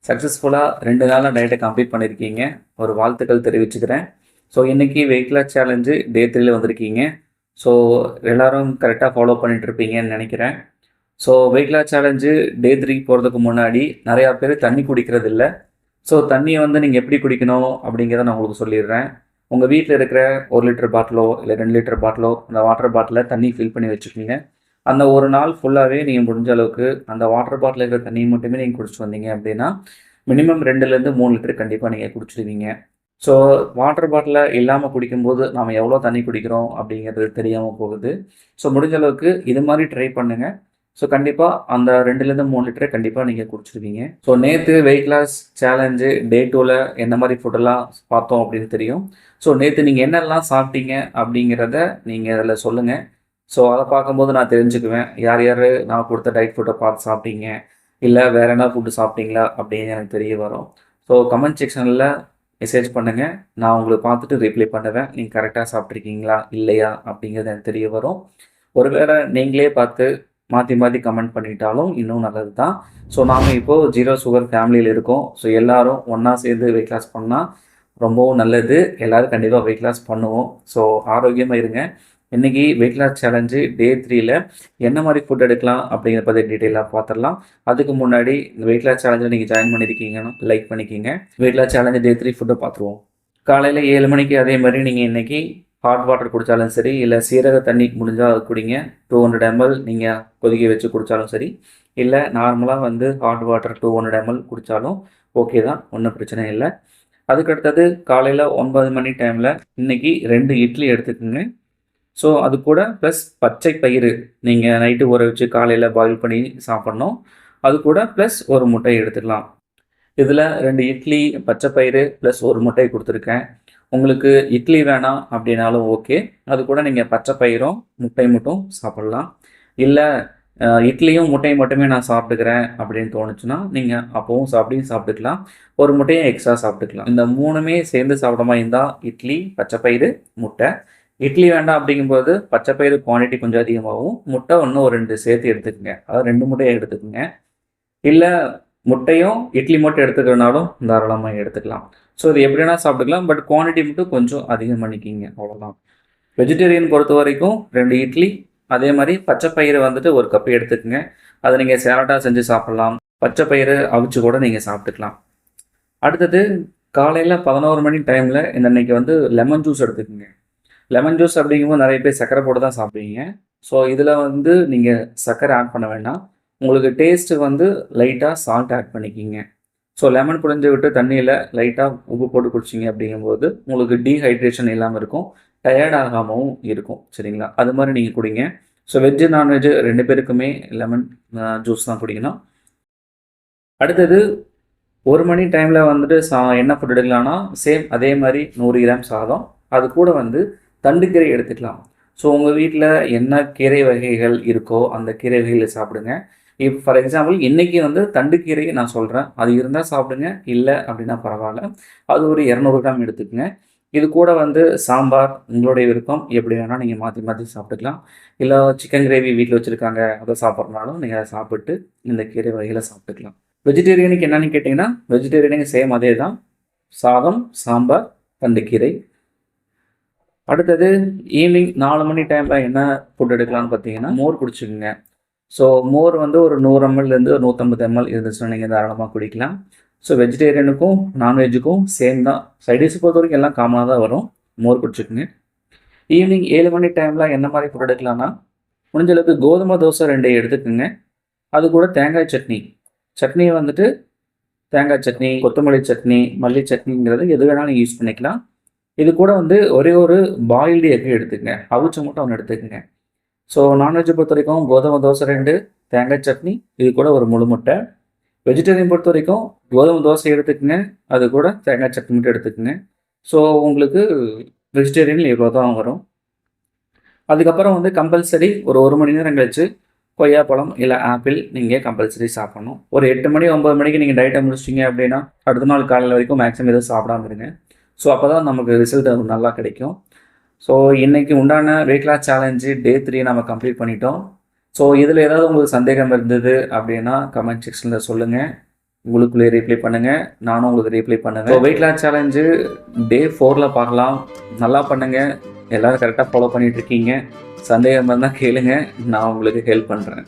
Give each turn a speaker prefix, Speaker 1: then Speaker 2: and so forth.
Speaker 1: சக்ஸஸ்ஃபுல்லாக 2 நாளாக டயட்டை கம்ப்ளீட் பண்ணியிருக்கீங்க. ஒரு வாழ்த்துக்கள் தெரிவிச்சுக்கிறேன். ஸோ இன்றைக்கி வெயிட் லாஸ் சேலஞ்சு டே 3ல வந்திருக்கீங்க. ஸோ எல்லோரும் கரெக்டாக ஃபாலோ பண்ணிகிட்ருப்பீங்கன்னு நினைக்கிறேன். So weight loss challenge day 3 போகிறதுக்கு முன்னாடி நிறையா பேர் தண்ணி குடிக்கிறது இல்லை. ஸோ தண்ணியை நீங்கள் எப்படி குடிக்கணும் அப்படிங்கிறத நான் உங்களுக்கு சொல்லிடுறேன். உங்கள் வீட்டில் இருக்கிற 1 லிட்டர் பாட்டிலோ இல்லை 2 லிட்டர் பாட்டிலோ அந்த வாட்டர் பாட்டிலில் தண்ணி ஃபில் பண்ணி வச்சுக்கோங்க. அந்த ஒரு நாள் ஃபுல்லாகவே நீங்கள் முடிஞ்ச அளவுக்கு அந்த வாட்டர் பாட்டில் இருக்கிற தண்ணியை மட்டுமே நீங்கள் குடிச்சிட்டு வந்தீங்க அப்படின்னா மினிமம் 2லேருந்து 3 லிட்டர் கண்டிப்பாக நீங்கள் குடிச்சிடுவீங்க. ஸோ வாட்டர் பாட்டிலில் இல்லாமல் குடிக்கும்போது நாம் எவ்வளோ தண்ணி குடிக்கிறோம் அப்படிங்கிறது தெரியாமல் போகுது. ஸோ முடிஞ்ச அளவுக்கு இது மாதிரி ட்ரை பண்ணுங்கள். ஸோ கண்டிப்பாக அந்த 2லேருந்து 3 லிட்டரை கண்டிப்பாக நீங்கள் குடிச்சிடுவீங்க. ஸோ நேற்று வெயிட் லாஸ் சேலஞ்சு டே 2ல் என்ன மாதிரி ஃபுட்டெல்லாம் பார்த்தோம் அப்படின்னு தெரியும். ஸோ நேற்று நீங்கள் என்னெல்லாம் சாப்பிட்டீங்க அப்படிங்கிறத நீங்கள் அதில் சொல்லுங்கள். ஸோ அதை பார்க்கும்போது நான் தெரிஞ்சுக்குவேன் யார் யார் நான் கொடுத்த டயட் ஃபுட்டை பார்த்து சாப்பிட்டீங்க, இல்லை வேறு என்ன ஃபுட்டு சாப்பிட்டீங்களா அப்படின்னு எனக்கு தெரிய வரும். ஸோ கமெண்ட் செக்ஷனில் மெசேஜ் பண்ணுங்கள். நான் உங்களுக்கு பார்த்துட்டு ரிப்ளை பண்ணுவேன். நீங்கள் கரெக்டாக சாப்பிட்ருக்கீங்களா இல்லையா அப்படிங்கிறது எனக்கு தெரிய வரும். ஒருவேளை நீங்களே பார்த்து மாற்றி மாற்றி கமெண்ட் பண்ணிட்டாலும் இன்னும் நல்லது தான். ஸோ நாம் இப்போது 0 சுகர் ஃபேமிலியில் இருக்கோம். ஸோ எல்லோரும் ஒன்றா சேர்ந்து வெயிட் லாஸ் பண்ணால் ரொம்பவும் நல்லது. எல்லோரும் கண்டிப்பாக வெயிட் லாஸ் பண்ணுவோம். ஸோ ஆரோக்கியமாக இருங்க. இன்றைக்கி வெயிட் லாஸ் சேலஞ்சு டே 3ல் என்ன மாதிரி ஃபுட் எடுக்கலாம் அப்படிங்கிறத பற்றி டீட்டெயிலாக பார்த்துடலாம். அதுக்கு முன்னாடி இந்த வெயிட் லாஸ் சேலஞ்சில் நீங்கள் ஜாயின் பண்ணியிருக்கீங்கன்னா லைக் பண்ணிக்கிங்க. வெயிட் லாஸ் சேலஞ்சு டே 3 ஃபுட்டை பார்த்துருவோம். காலையில் 7 மணிக்கு அதே மாதிரி நீங்கள் இன்றைக்கி ஹாட் வாட்டர் குடித்தாலும் சரி, இல்லை சீரக தண்ணி முடிஞ்சால் குடிங்க. 200 ml நீங்கள் கொதிக்க வச்சு குடித்தாலும் சரி, இல்லை நார்மலாக ஹாட் வாட்டர் 200 ml குடித்தாலும் ஓகே தான், ஒன்றும் பிரச்சனை இல்லை. அதுக்கடுத்தது காலையில் 9 மணி டைமில் இன்றைக்கி 2 இட்லி எடுத்துக்கோங்க. ஸோ அது கூட ப்ளஸ் பச்சை பயிறு நீங்கள் நைட்டு ஊற வச்சு காலையில் பாயில் பண்ணி சாப்பிட்ணும். அது கூட ப்ளஸ் ஒரு முட்டை எடுத்துக்கலாம். இதில் 2 இட்லி, பச்சை பயிறு ப்ளஸ் ஒரு முட்டை கொடுத்துருக்கேன். உங்களுக்கு இட்லி வேணாம் அப்படின்னாலும் ஓகே. அது கூட நீங்கள் பச்சை பயிரும் முட்டை மட்டும் சாப்பிட்லாம். இல்லை இட்லியும் முட்டையும் மட்டுமே நான் சாப்பிட்டுக்கிறேன் அப்படின்னு தோணுச்சுன்னா நீங்கள் அப்போவும் சாப்பிட்டுக்கலாம். ஒரு முட்டையும் எக்ஸ்ட்ரா சாப்பிட்டுக்கலாம். இந்த 3மே சேர்ந்து சாப்பிட மாதிரி இருந்தால் இட்லி, பச்சை பயிறு, முட்டை. இட்லி வேண்டாம் அப்படிங்கும்போது பச்சை பயிறு குவான்டிட்டி கொஞ்சம் அதிகமாகவும், முட்டை இன்னும் ஒரு 2 சேர்த்து எடுத்துக்கோங்க. அதாவது 2 முட்டையை எடுத்துக்கோங்க. இல்லை முட்டையும் இட்லி மட்டும் எடுத்துக்கிறனாலும் தாராளமாக எடுத்துக்கலாம். ஸோ இது எப்படின்னா சாப்பிட்டுக்கலாம். பட் குவான்டிட்டி மட்டும் கொஞ்சம் அதிகம் பண்ணிக்கிங்க, அவ்வளோதான். வெஜிடேரியன் பொறுத்த வரைக்கும் 2 இட்லி, அதே மாதிரி பச்சை பயிறு 1 கப் எடுத்துக்கோங்க. அதை நீங்கள் சேலட்டாக செஞ்சு சாப்பிட்லாம். பச்சை பயிறு அவிச்சு கூட நீங்கள் சாப்பிட்டுக்கலாம். அடுத்தது காலையில் 11 மணி டைமில் இன்னைக்கு லெமன் ஜூஸ் எடுத்துக்கோங்க. லெமன் ஜூஸ் அப்படிங்கும்போது நிறைய பேர் சர்க்கரை போட்டு தான் சாப்பிடுவீங்க. ஸோ இதில் நீங்கள் சர்க்கரை ஆட் பண்ண வேண்டாம். உங்களுக்கு டேஸ்ட்டு லைட்டாக சால்ட் ஆட் பண்ணிக்கிங்க. ஸோ லெமன் புழிஞ்சு விட்டு தண்ணியில் லைட்டாக உப்பு போட்டு குடிச்சிங்க அப்படிங்கும்போது உங்களுக்கு டீஹைட்ரேஷன் இல்லாமல் இருக்கும், டயர்ட் ஆகாமவும் இருக்கும். சரிங்களா? அது மாதிரி நீங்கள் குடிங்க. ஸோ வெஜ்ஜு நான்வெஜ்ஜு 2 பேருக்குமே லெமன் ஜூஸ் தான் குடிக்கணும். அடுத்தது 1 மணி டைமில் என்ன ஃபுட் எடுக்கலாம்னா சேம் அதே மாதிரி 100 கிராம் சாதம், அது கூட தண்டுக்கீரை எடுத்துக்கலாம். ஸோ உங்கள் வீட்டில் என்ன கீரை வகைகள் இருக்கோ அந்த கீரை வகைகளை சாப்பிடுங்க. ஃபார் எக்ஸாம்பிள் இன்றைக்கி தண்டுக்கீரை நான் சொல்கிறேன், அது இருந்தால் சாப்பிடுங்க, இல்லை அப்படின்னா பரவாயில்ல. அது ஒரு 200 கிராம் எடுத்துக்கங்க. இது கூட சாம்பார் உங்களுடைய விருப்பம், எப்படி வேணால் நீங்கள் மாற்றி மாற்றி சாப்பிட்டுக்கலாம். இல்லை சிக்கன் கிரேவி வீட்டில் வச்சுருக்காங்க, அதை சாப்பிட்றனாலும் நீங்கள் அதை சாப்பிட்டு இந்த கீரை வகைகளை சாப்பிட்டுக்கலாம். வெஜிடேரியனுக்கு என்னென்னு கேட்டிங்கன்னா வெஜிடேரியனுக்கு சேம் அதே தான், சாதம், சாம்பார், தண்டுக்கீரை. அடுத்தது ஈவினிங் 4 மணி டைமில் என்ன ஃபுட் எடுக்கலாம்னு பார்த்தீங்கன்னா மோர் குடிச்சுக்கோங்க. ஸோ மோர் ஒரு 100 ml 150 ml இருந்துச்சுன்னா நீங்கள் தாராளமாக குடிக்கலாம். ஸோ வெஜிடேரியனுக்கும் நான்வெஜ்ஜுக்கும் சேம் தான். சைடிஷ் பொறுத்த வரைக்கும் எல்லாம் காமனாக தான் வரும். மோர் குடிச்சுக்கோங்க. ஈவினிங் 7 மணி டைமில் என்ன மாதிரி ஃபுட் எடுக்கலாம்னா முடிஞ்சளவுக்கு கோதுமை தோசை 2 எடுத்துக்கோங்க. அது கூட தேங்காய் சட்னி. தேங்காய் சட்னி, கொத்தமல்லி சட்னி, மல்லி சட்னிங்கிறது எது வேணாலும் நீங்கள் யூஸ் பண்ணிக்கலாம். இது கூட ஒரே ஒரு பாயில்டு எக் எடுத்துக்கங்க, அவிச்ச மட்டும் ஒன்று எடுத்துக்கங்க. ஸோ நான்வெஜ்ஜை பொறுத்த வரைக்கும் கோதுமை தோசை 2, தேங்காய் சட்னி, இது கூட ஒரு முழு முட்டை. வெஜிடேரியன் பொறுத்த வரைக்கும் கோதுமை தோசை எடுத்துக்கங்க, அது கூட தேங்காய் சட்னி மட்டும் எடுத்துக்கங்க. ஸோ உங்களுக்கு வெஜிடேரியனில் இவ்வளோ தான் வரும். அதுக்கப்புறம் கம்பல்சரி ஒரு 1 மணி நேரம் கழிச்சு கொய்யாப்பழம் இல்லை ஆப்பிள் நீங்கள் கம்பல்சரி சாப்பிடணும். ஒரு 8 மணி 9 மணிக்கு நீங்கள் டயட்டை முடிச்சிட்டிங்க அப்படின்னா அடுத்த நாள் காலையில் வரைக்கும் மேக்ஸிமம் எதுவும் சாப்பிடாம இருங்க. ஸோ அப்போ தான் நமக்கு ரிசல்ட் நல்லா கிடைக்கும். ஸோ இன்றைக்கி உண்டான வெயிட் லாஸ் சேலஞ்சு டே 3 நம்ம கம்ப்ளீட் பண்ணிட்டோம். ஸோ இதில் ஏதாவது உங்களுக்கு சந்தேகம் இருந்தது அப்படின்னா கமெண்ட் செக்ஷனில் சொல்லுங்கள். உங்களுக்குள்ளே ரீப்ளை பண்ணுங்கள், நானும் உங்களுக்கு ரீப்ளை பண்ணுவேன். So weight loss challenge day 4ல் பார்க்கலாம். நல்லா பண்ணுங்கள், எல்லோரும் கரெக்டாக ஃபாலோ பண்ணிகிட்ருக்கீங்க. சந்தேகம் இருந்தால் கேளுங்க, நான் உங்களுக்கு ஹெல்ப் பண்ணுறேன்.